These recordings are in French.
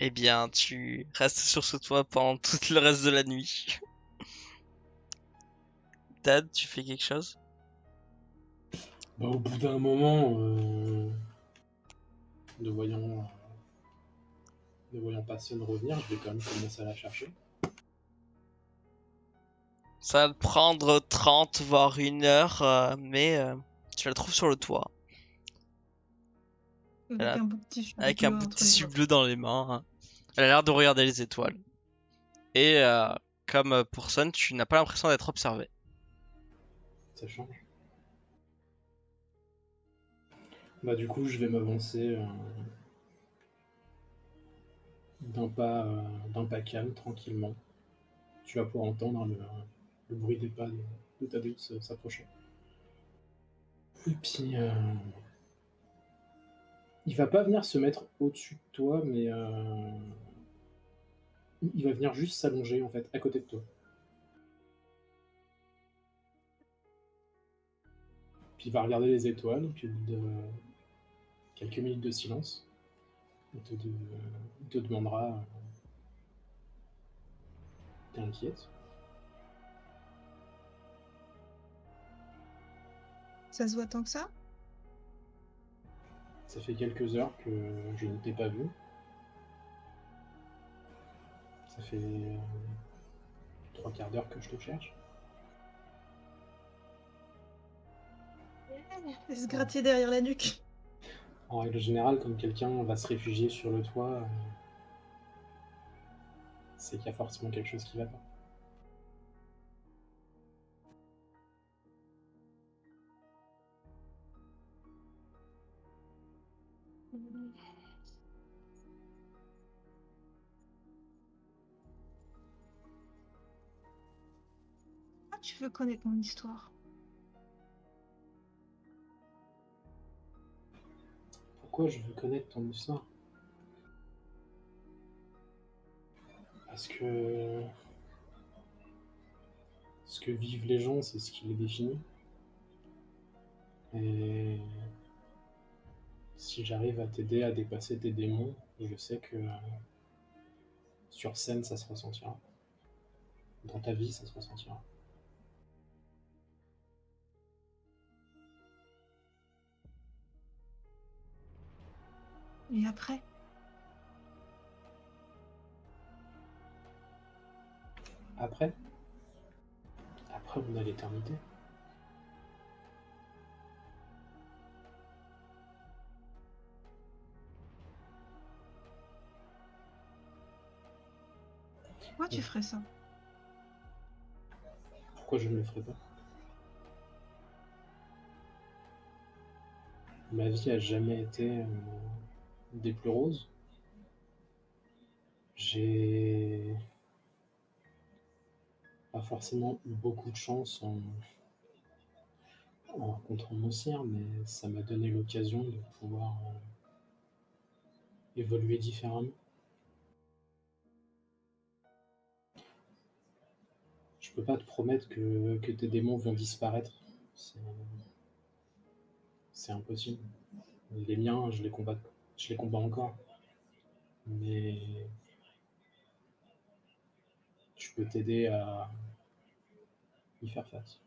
Eh bien, tu restes sur ce toit pendant tout le reste de la nuit. Dad, tu fais quelque chose? Bah, au bout d'un moment, ne voyant, ne voyant personne revenir, je vais quand même commencer à la chercher. Ça va te prendre 30 voire 1 heure, mais tu la trouves sur le toit. Elle Avec a- un bout de tissu Avec un bleu bout de entre les tissu mains. bleu dans les mains, hein. Elle a l'air de regarder les étoiles. Et comme pour Sun, tu n'as pas l'impression d'être observé. Ça change. Bah, du coup, je vais m'avancer d'un pas calme, tranquillement. Tu vas pouvoir entendre le bruit des pas de ta butte s'approcher. Et puis, il va pas venir se mettre au-dessus de toi, mais il va venir juste s'allonger, en fait, à côté de toi. Puis il va regarder les étoiles, puis au bout de quelques minutes de silence, il te demandera t'es inquiète? Ça se voit tant que ça? Ça fait quelques heures que je ne t'ai pas vu. Ça fait 3/4 d'heure que je te cherche. Elle se gratter derrière la nuque. En règle générale, quand quelqu'un va se réfugier sur le toit, c'est qu'il y a forcément quelque chose qui va pas. Ah, tu veux connaître mon histoire? Pourquoi je veux connaître ton histoire? Parce que ce que vivent les gens, c'est ce qui les définit. Et si j'arrive à t'aider à dépasser tes démons, je sais que sur scène, ça se ressentira. Dans ta vie, ça se ressentira. Et après? Après, après on a l'éternité. Pourquoi tu ferais ça? Pourquoi je ne le ferais pas? Ma vie a jamais été des plus roses. J'ai pas forcément eu beaucoup de chance en rencontrant mon sire, mais ça m'a donné l'occasion de pouvoir évoluer différemment. Je peux pas te promettre que tes démons vont disparaître. C'est c'est impossible. Les miens, je les combats encore. Mais je peux t'aider à y faire face.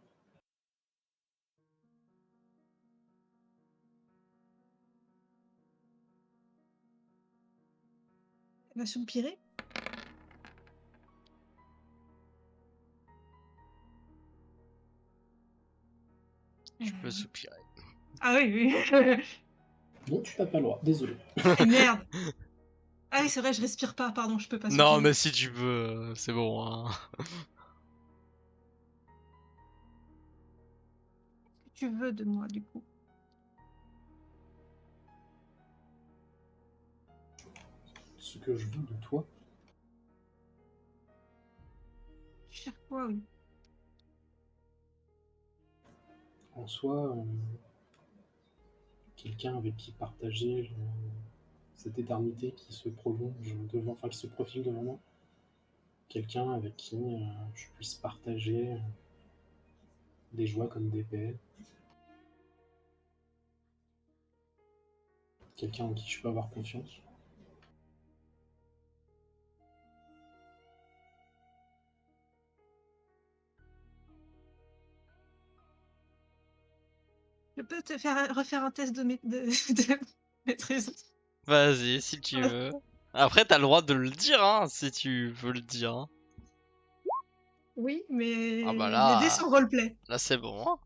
Elle va soupirer? Tu peux soupirer. Ah oui, oui. Non, tu n'as pas le droit, désolé. Merde. Ah oui, c'est vrai, je respire pas, pardon, je peux pas Non, soupirer. mais si tu veux, c'est bon, hein. Qu'est-ce que tu veux de moi, du coup? Ce que je veux de toi, Tu cherches quoi, oui? en soi, quelqu'un avec qui partager cette éternité qui se prolonge devant, enfin qui se profile devant moi. Quelqu'un avec qui je puisse partager des joies comme des peines. Quelqu'un en qui je peux avoir confiance. peux te faire refaire un test de maîtrise. Vas-y, si tu Ouais. veux. Après, t'as le droit de le dire, hein, si tu veux le dire. Hein. Oui, mais Ah bah les dés là, sont roleplay. là c'est bon. Hein.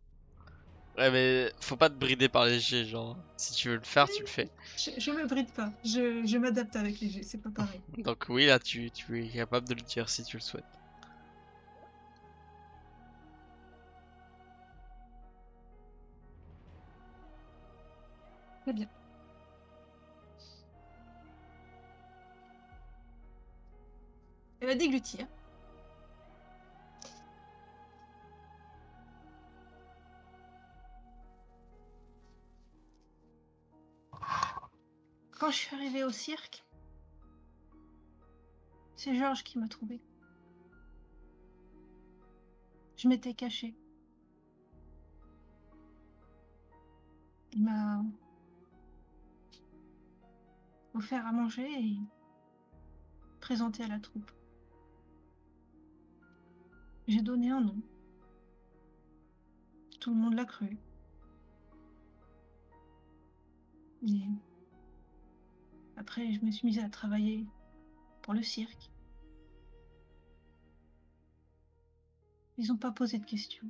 Ouais, mais faut pas te brider par les jets, genre. Si tu veux le faire, Oui, tu le fais. je me bride pas. Je m'adapte avec les jeux, c'est pas pareil. Donc oui, là, tu es capable de le dire si tu le souhaites. Très bien. Elle va déglutir. Quand je suis arrivée au cirque, c'est Georges qui m'a trouvée. Je m'étais cachée. Il m'a offert à manger et présenté à la troupe. J'ai donné un nom. Tout le monde l'a cru. Et après, je me suis mise à travailler pour le cirque. Ils n'ont pas posé de questions.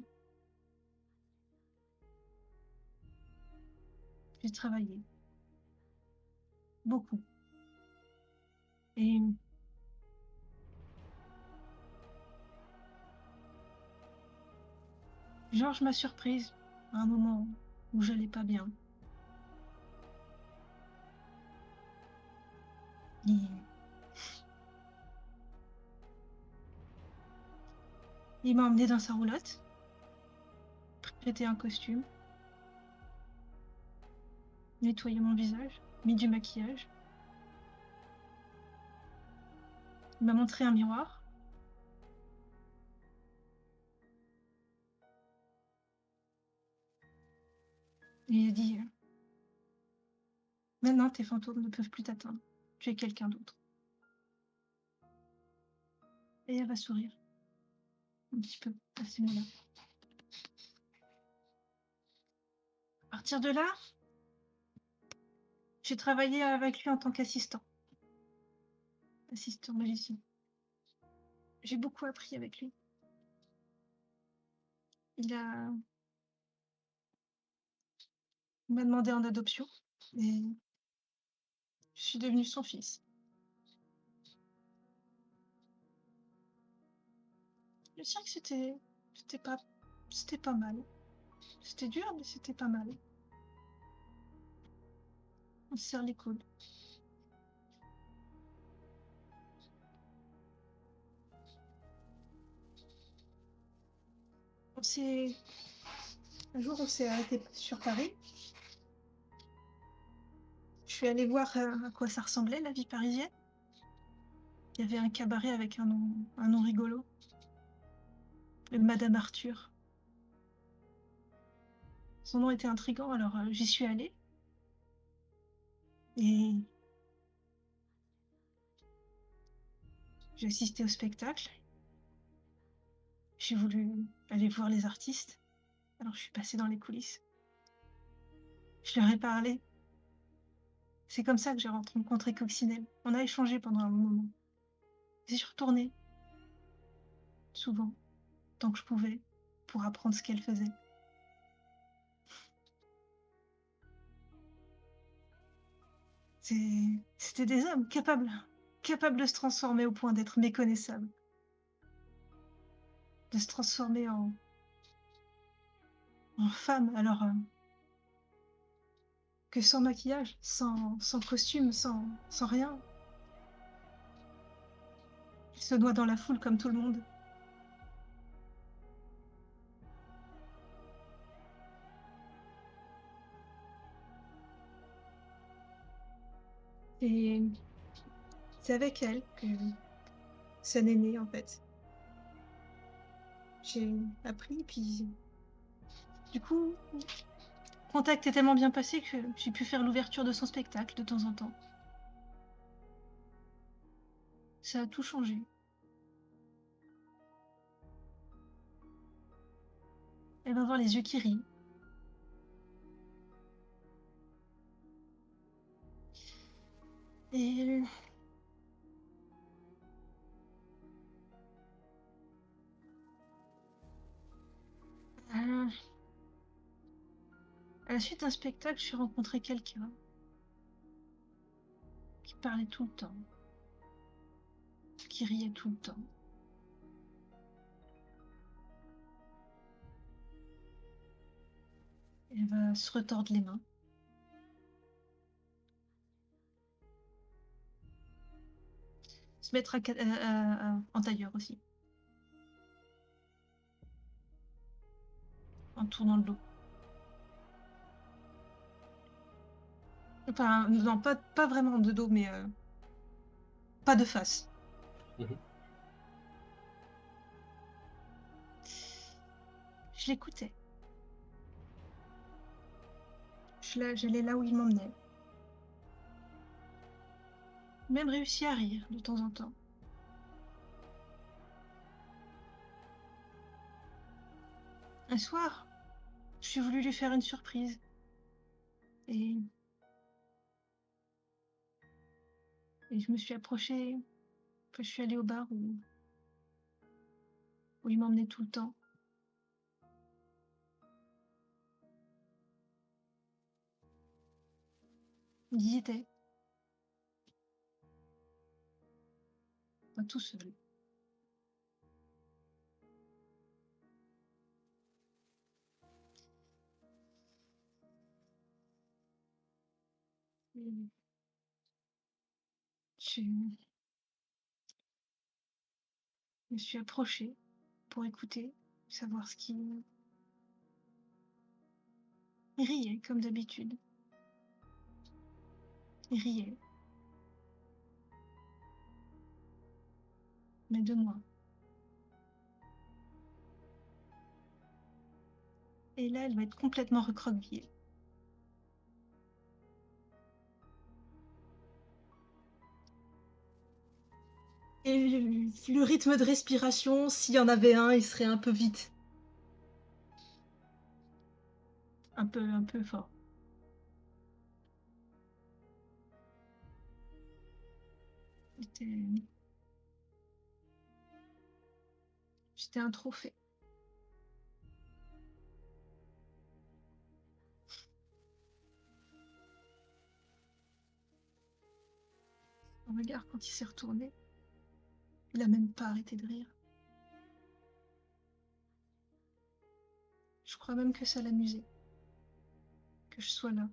J'ai travaillé. Beaucoup. Et Georges m'a surprise à un moment où j'allais pas bien. Et il m'a emmené dans sa roulotte, prêté un costume, nettoyé mon visage, mis du maquillage. Il m'a montré un miroir. Et il a dit maintenant, tes fantômes ne peuvent plus t'atteindre. Tu es quelqu'un d'autre. Et elle va sourire. Un petit peu à ce moment-là. À partir de là, j'ai travaillé avec lui en tant qu'assistant. Assistant magicien. J'ai beaucoup appris avec lui. Il m'a demandé en adoption. Et je suis devenue son fils. Le cirque, c'était pas mal. C'était dur, mais c'était pas mal. On se serre les coudes. On s'est... Un jour, on s'est arrêté sur Paris. Je suis allée voir à quoi ça ressemblait, la vie parisienne. Il y avait un cabaret avec un nom rigolo. Le Madame Arthur. Son nom était intriguant, alors j'y suis allée. Et j'ai assisté au spectacle. J'ai voulu aller voir les artistes. Alors je suis passée dans les coulisses. Je leur ai parlé. C'est comme ça que j'ai rencontré Coccinelle. On a échangé pendant un moment. J'y suis retournée, souvent, tant que je pouvais, pour apprendre ce qu'elle faisait. C'était des hommes capables de se transformer au point d'être méconnaissables, de se transformer en femmes, alors que sans maquillage, sans costume, sans rien. Ils se noient dans la foule comme tout le monde. Et c'est avec elle que ça n'est né, en fait. J'ai appris, puis du coup, le contact est tellement bien passé que j'ai pu faire l'ouverture de son spectacle de temps en temps. Ça a tout changé. Elle va avoir les yeux qui rient. Et à la suite d'un spectacle, j'ai rencontré quelqu'un qui parlait tout le temps, qui riait tout le temps. Elle va se retordre les mains. Se mettre en tailleur aussi. En tournant le dos. Enfin, non, pas vraiment de dos, mais pas de face. Mhm. Je l'écoutais. J'allais là où il m'emmenait. Même réussi à rire de temps en temps. Un soir, j'ai voulu lui faire une surprise. Et je me suis approchée. Enfin, je suis allée au bar où il m'emmenait tout le temps. Il y était. Pas tout seul. Et je me suis approchée pour écouter, savoir ce qu'il... Il riait, comme d'habitude. Il riait. Mais de moi. Et là, elle va être complètement recroquevillée. Et le rythme de respiration, s'il y en avait un, il serait un peu vite. Un peu fort. J'étais un trophée. Son regard, quand il s'est retourné, il a même pas arrêté de rire. Je crois même que ça l'amusait. Que je sois là.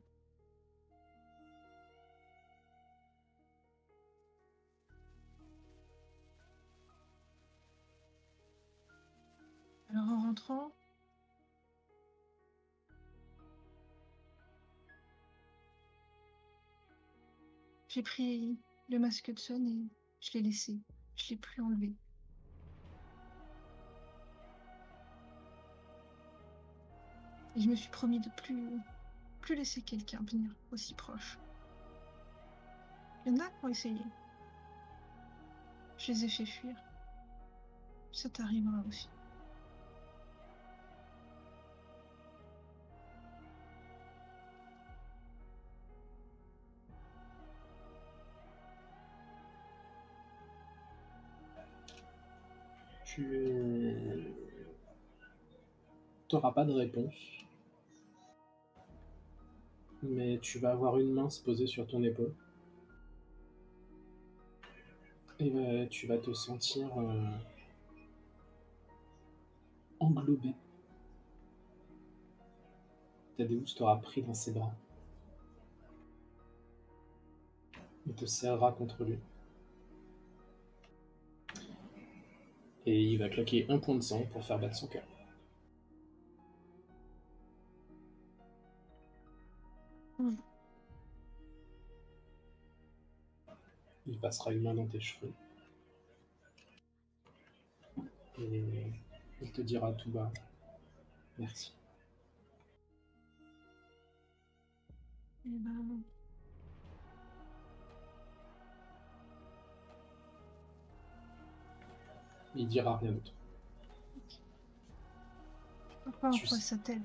Alors en rentrant, j'ai pris le masque Hudson et je l'ai laissé. Je l'ai plus enlevé. Et je me suis promis de plus laisser quelqu'un venir aussi proche. Il y en a qui ont essayé. Je les ai fait fuir. Ça t'arrivera aussi. Tu n'auras pas de réponse, mais tu vas avoir une main se poser sur ton épaule. Et tu vas te sentir englobé. Thaddeus t'aura pris dans ses bras. Il te serrera contre lui. Et il va claquer un point de sang pour faire battre son cœur. Mm. Il passera une main dans tes cheveux. Et il te dira tout bas, merci. Et ben, Il dira rien d'autre. pourquoi Tu sais. ça t'aide?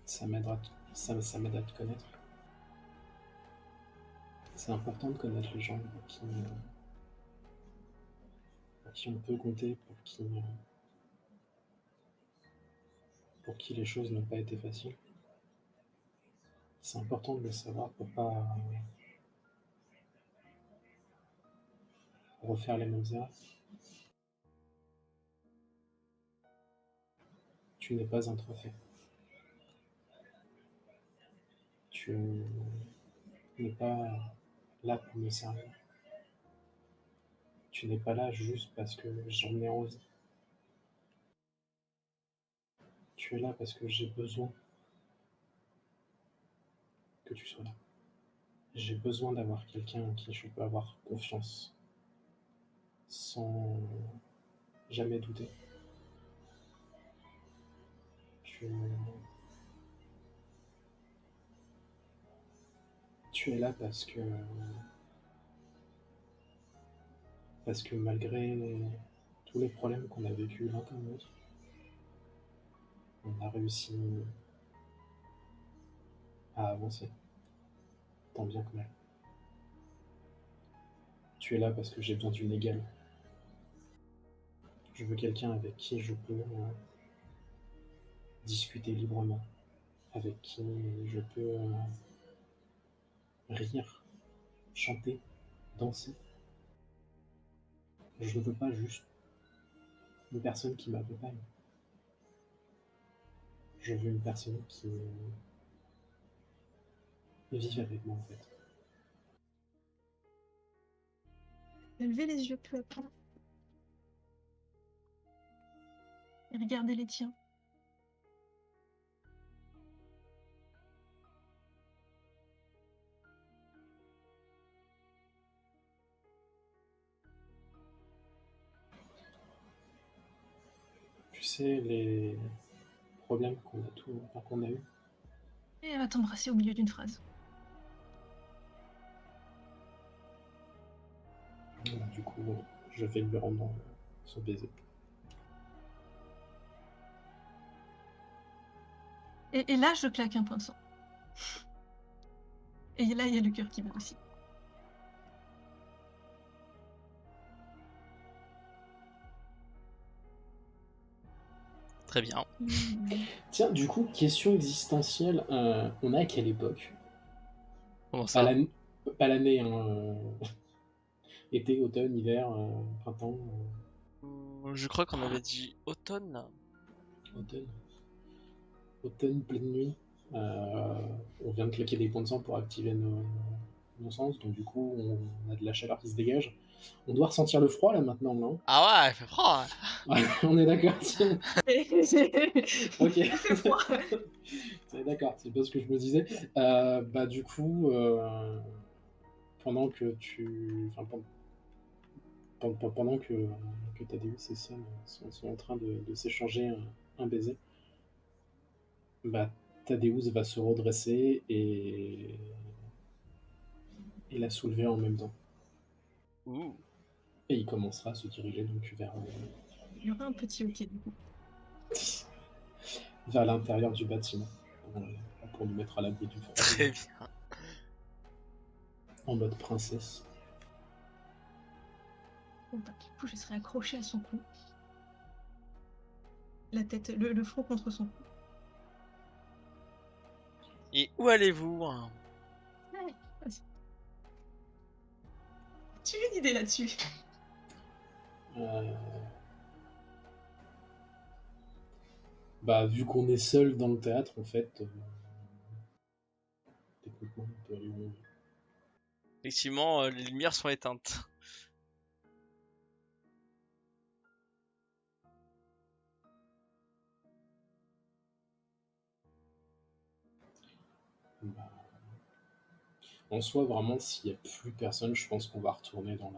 Ça m'aide à te connaître. C'est important de connaître les gens pour qui on peut compter, pour qui les choses n'ont pas été faciles. C'est important de le savoir pour pas refaire les mêmes erreurs. Tu n'es pas un trophée. Tu n'es pas là pour me servir. Tu n'es pas là juste parce que j'en ai envie. Tu es là parce que j'ai besoin que tu sois là. J'ai besoin d'avoir quelqu'un en qui je peux avoir confiance sans jamais douter. Tu es là parce que malgré tous les problèmes qu'on a vécus l'un comme l'autre, on a réussi à avancer, tant bien que mal. Tu es là parce que j'ai besoin d'une égale. Je veux quelqu'un avec qui je peux discuter librement, avec qui je peux rire, chanter, danser. Je ne veux pas juste une personne qui m'accompagne. Je veux une personne qui vive avec moi en fait. Levez les yeux peu à peu. Et regardez les tiens. Tu sais, les problèmes qu'on a eu, Et elle va t'embrasser au milieu d'une phrase. du coup, je vais lui rendre son baiser. Et là, je claque un point de sang. Et là, il y a le cœur qui bat aussi. Très bien. Tiens, du coup, question existentielle, on est à quelle époque? Comment Pas ça? l'année, hein, été, automne, hiver, printemps, Je crois qu'on avait dit automne. automne. Automne, pleine nuit. On vient de claquer des points de sang pour activer nos sens, donc du coup, on a de la chaleur qui se dégage. On doit ressentir le froid là maintenant, non? Ah ouais, il fait froid. Ouais, on est d'accord. Ok. Il fait froid. D'accord, c'est pas ce que je me disais. Bah du coup, pendant que pendant que Thaddeus et Sam sont en train de s'échanger un baiser, bah Thaddeus va se redresser et la soulever en même temps. Ouh. Et il commencera à se diriger donc Il y aura un petit hockey du coup. vers l'intérieur du bâtiment pour nous mettre à l'abri du froid. Très bien. En mode princesse. Bon, bah, du coup, je serai accrochée à son cou. La tête, le front contre son cou. Et où allez-vous? Ouais, vas-y. Tu as une idée là-dessus? Euh, Bah vu qu'on est seul dans le théâtre, en fait, techniquement, on peut aller où on veut. Effectivement, les lumières sont éteintes. Bah, en soi, vraiment, s'il n'y a plus personne, je pense qu'on va retourner dans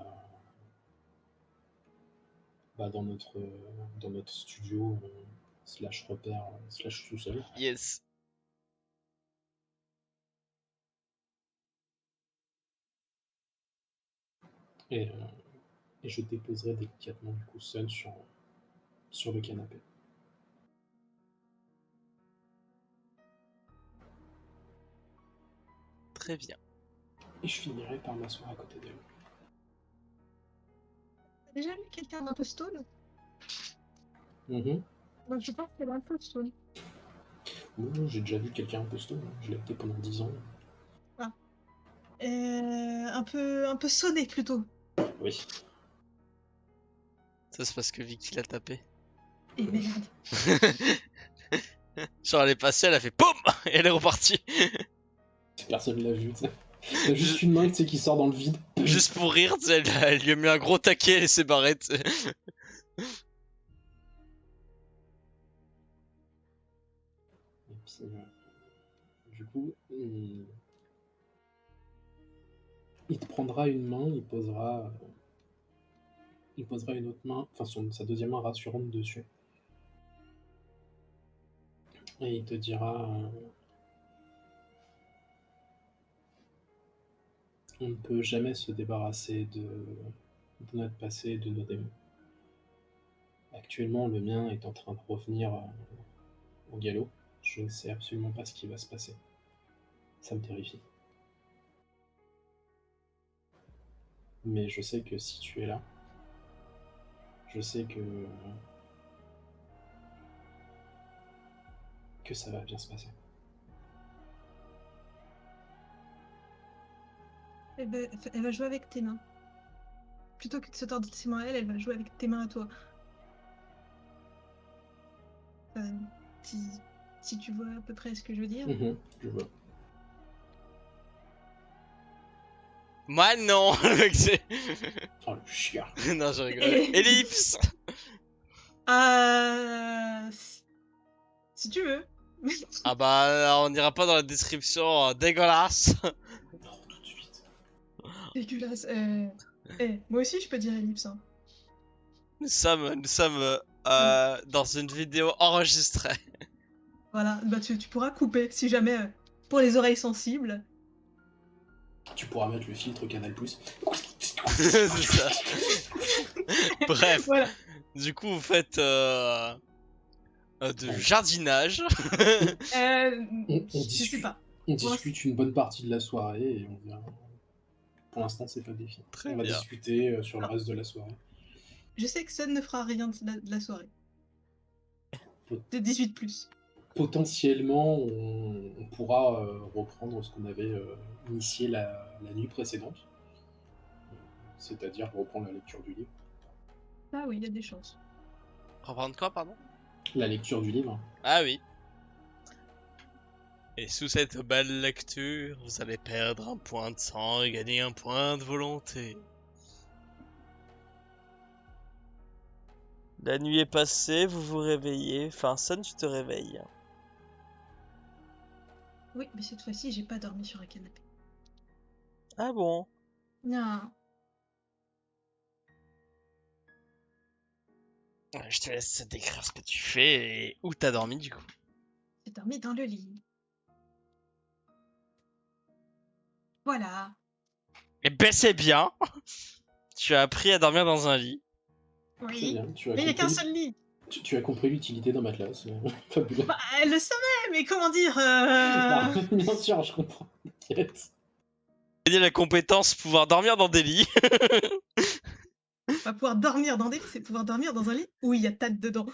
notre studio, slash repère, slash sous-sol. Yes. Et, euh, et je déposerai délicatement du coup Sun sur le canapé. Très bien. Et je finirai par m'asseoir à côté d'elle. T'as déjà vu quelqu'un d'un peu stone? Mhm. Donc je pense qu'elle est un peu stone. Oui, j'ai déjà vu quelqu'un un peu stone. Je l'ai été pendant 10 ans. Un peu sonné plutôt. Oui. Ça, c'est parce que Vicky l'a tapé. Et merde. Genre, elle est passée, elle a fait POUM et elle est repartie. Personne l'a vu, tu sais. T'as juste Ju- une main, tu sais, qui sort dans le vide. Juste pour rire, tu sais, elle lui a mis un gros taquet, elle s'est barrée, tu sais. Et puis, du coup, il te prendra une main, il posera une autre main, enfin sa deuxième main rassurante dessus. Et il te dira on ne peut jamais se débarrasser de notre passé et de nos démons. Actuellement, le mien est en train de revenir au galop. Je ne sais absolument pas ce qui va se passer. Ça me terrifie. Mais je sais que si tu es là, je sais que ça va bien se passer. Elle va jouer avec tes mains. Plutôt que de se tordre ses mains à elle, elle va jouer avec tes mains à toi. Euh, si, si tu vois à peu près ce que je veux dire. Je vois. Moi, non. Le mec, c'est- Oh, le chien. Non, je rigole. Ellipse. Si si tu veux. Ah bah, on n'ira pas dans la description dégueulasse. Non, tout de suite. Dégueulasse. Moi aussi, je peux dire ellipse. Hein. Nous sommes dans une vidéo enregistrée. Voilà, bah tu pourras couper si jamais, pour les oreilles sensibles. Tu pourras mettre le filtre Canal+. C'est ça. Bref, Voilà. du coup, vous faites de jardinage. On Je sais discute, pas. on discute une bonne partie de la soirée et on verra. Pour l'instant, c'est pas défini. Très On va bien. discuter sur le Ah. reste de la soirée. Je sais que Sun ne fera rien de la soirée. Pot- De 18+. Potentiellement, on pourra reprendre ce qu'on avait initié la nuit précédente, c'est-à-dire reprendre la lecture du livre. Ah oui, il y a des chances. Reprendre quoi, pardon? La lecture du livre. Ah oui. Et sous cette belle lecture, vous allez perdre un point de sang et gagner un point de volonté. La nuit est passée, vous vous réveillez. Enfin, Sun, tu te réveilles. Oui, mais cette fois-ci, j'ai pas dormi sur un canapé. Ah bon? Non. Je te laisse décrire ce que tu fais et où t'as dormi du coup. J'ai dormi dans le lit. Voilà. Eh ben c'est bien. Tu as appris à dormir dans un lit. Très Oui. bien. Mais il n'y a qu'un seul lit. Tu as compris l'utilité d'un matelas. C'est fabuleux. Bah, elle le savait, mais comment dire Bah, bien sûr, je comprends. T'inquiète. Gagner la compétence pouvoir dormir dans des lits. Pas pouvoir dormir dans des lits, c'est pouvoir dormir dans un lit où il y a Tad dedans.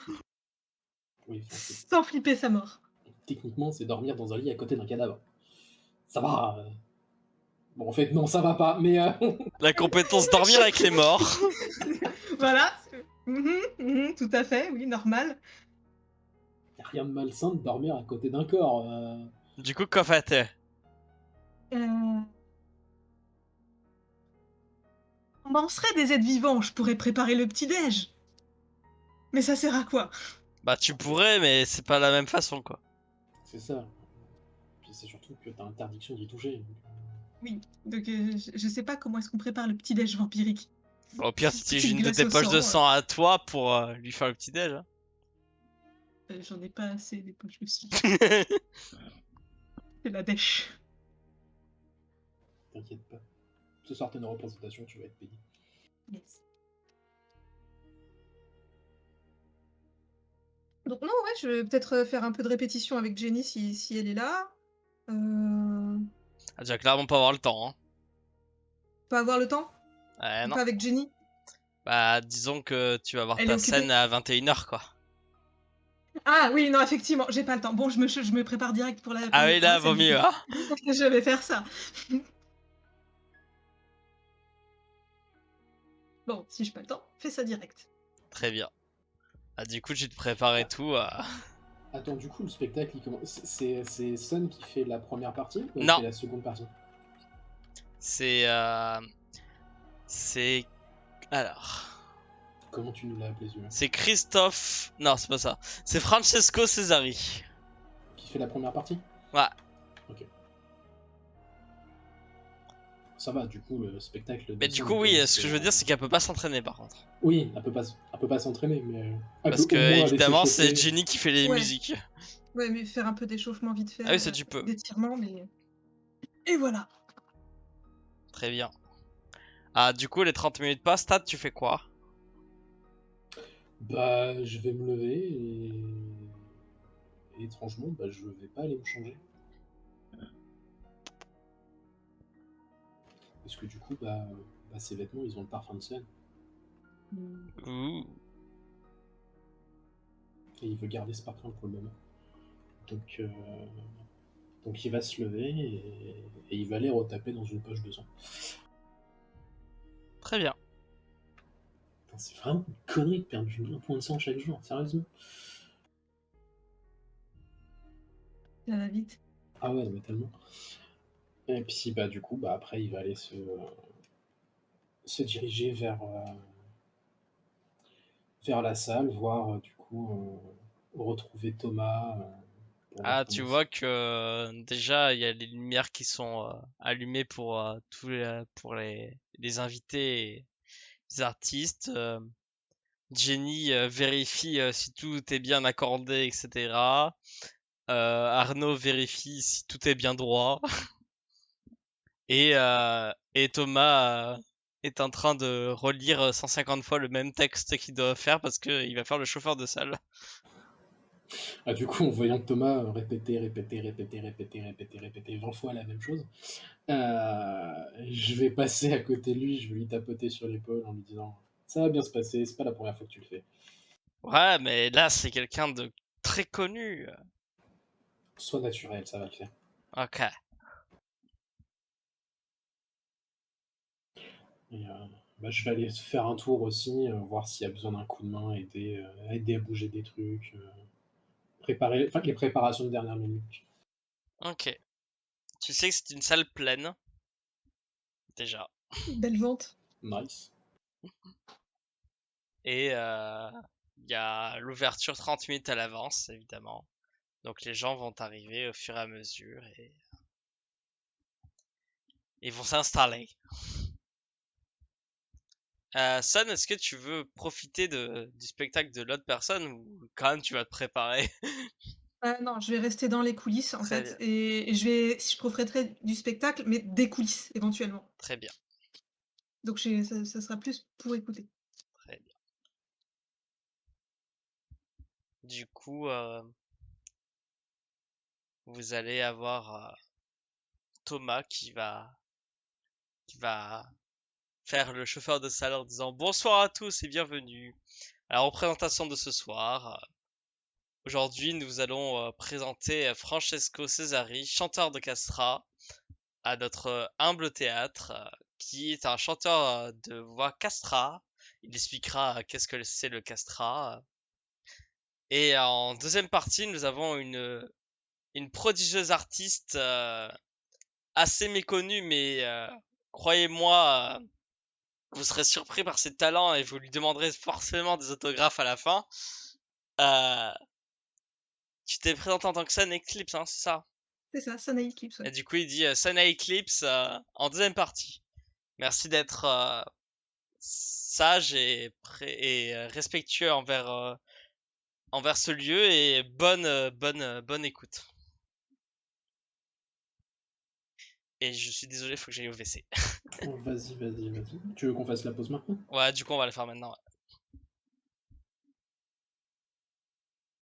Oui, enfin, Sans flipper sa mort. techniquement, c'est dormir dans un lit à côté d'un cadavre. Ça va. Bon, en fait, non, ça va pas, mais La compétence dormir avec les morts. Voilà. Tout à fait, oui, normal. y a rien de malsain de dormir à côté d'un corps. Du coup, quoi fais-tu? Euh... Bah, on serait des êtres vivants, je pourrais préparer le petit-déj. Mais ça sert à quoi? Bah tu pourrais, mais c'est pas la même façon quoi. C'est ça. Puis c'est surtout que t'as interdiction d'y toucher. Oui, donc je sais pas comment est-ce qu'on prépare le petit-déj vampirique. Bon, au pire, tu utilises Petite une de glace tes au poches de sang, sang à toi pour lui faire le petit déj. Hein. j'en ai pas assez des poches de sang. C'est la dèche. T'inquiète pas. Ce soir, t'as une représentation, tu vas être payé. Yes. Donc non, ouais, je vais peut-être faire un peu de répétition avec Jenny si elle est là. Ah, tu vas clairement pas avoir le temps, hein. Pas avoir le temps? Non. Pas avec Jenny? Bah, disons que tu vas avoir Elle est ta scène occupée? à 21h, quoi. Ah oui, non, effectivement, j'ai pas le temps. Bon, je me prépare direct pour Ah oui, pour la là, vaut scène, du mieux, coup. hein. Je vais faire ça. Bon, si j'ai pas le temps, fais ça direct. Très bien. Ah, du coup, tu te prépares et tout. Attends, du coup, le spectacle, il commence. C'est Sun qui fait la première partie ou elle Non, fait la seconde partie? c'est... C'est... Alors... Comment tu nous l'as appelé celui-là? C'est Christophe... Non, c'est pas ça. C'est Francesco Cesari. Qui fait la première partie? Ouais. Ok. Ça va, du coup, le spectacle. Mais du coup, oui, ce que je veux dire, c'est qu'elle peut pas s'entraîner, par contre. Oui, elle peut pas s'entraîner, mais elle Parce peut au que, moins aller évidemment, c'est s'échauffer. Jenny qui fait les Ouais. musiques. Ouais, mais faire un peu d'échauffement vite fait, Ah oui, ça tu peux. d'étirement, mais... Et voilà. Très bien. Ah, du coup, les 30 minutes passent. Tad, tu fais quoi? Bah, je vais me lever et étrangement, bah, je vais pas aller me changer. Parce que du coup, bah ces vêtements, ils ont le parfum de Sun. Ouh. Et il veut garder ce parfum pour le moment. Donc, donc il va se lever et il va aller retaper dans une poche de sang. Très bien. Putain, c'est vraiment une connerie de perdre un point de sang chaque jour, sérieusement. Ça va vite. Ah ouais, mais tellement. Et puis bah du coup, bah après il va aller se diriger vers la salle, voir du coup retrouver Thomas pour voir Ah, tu comment vois que déjà il y a les lumières qui sont allumées pour pour les invités et les artistes. Jenny vérifie si tout est bien accordé, etc. Arnaud vérifie si tout est bien droit. Et Thomas est en train de relire 150 fois le même texte qu'il doit faire parce qu'il va faire le chauffeur de salle. Ah, du coup, en voyant Thomas répéter 20 fois la même chose, je vais passer à côté de lui, je vais lui tapoter sur l'épaule en lui disant ça va bien se passer, c'est pas la première fois que tu le fais. Ouais, mais là c'est quelqu'un de très connu. Sois naturel, ça va le faire. Ok. Et, bah, je vais aller faire un tour aussi, voir s'il y a besoin d'un coup de main, aider à bouger des trucs, préparer, enfin, les préparations de dernière minute. Ok. Tu sais que c'est une salle pleine, déjà. Belle vente. Nice. Et il y a l'ouverture 30 minutes à l'avance, évidemment. Donc les gens vont arriver au fur et à mesure et ils vont s'installer. Son, est-ce que tu veux profiter du spectacle de l'autre personne ou quand même tu vas te préparer? Non, je vais rester dans les coulisses, en Très bien, fait, et je profiterai du spectacle, mais des coulisses, éventuellement. très bien, Donc ça sera plus pour écouter. très bien. Du coup, vous allez avoir Thomas qui va faire le chauffeur de salle en disant bonsoir à tous et bienvenue à la représentation de ce soir. Aujourd'hui, nous allons présenter Francesco Cesari, chanteur de Castra, à notre humble théâtre, qui est un chanteur de voix Castra. Il expliquera qu'est-ce que c'est le Castra. Et en deuxième partie, nous avons une prodigieuse artiste assez méconnue, mais croyez-moi, vous serez surpris par ses talents et vous lui demanderez forcément des autographes à la fin. Euh, Tu t'es présenté en tant que Sun Eclipse, hein, c'est ça? C'est ça, Sana Eclipse, Et ouais. du coup, il dit Sana Eclipse en deuxième partie. Merci d'être sage et respectueux envers ce lieu et bonne écoute. Et je suis désolé, faut que j'aille au WC. Vas-y. Tu veux qu'on fasse la pause maintenant? Ouais, du coup, on va le faire maintenant. Ouais.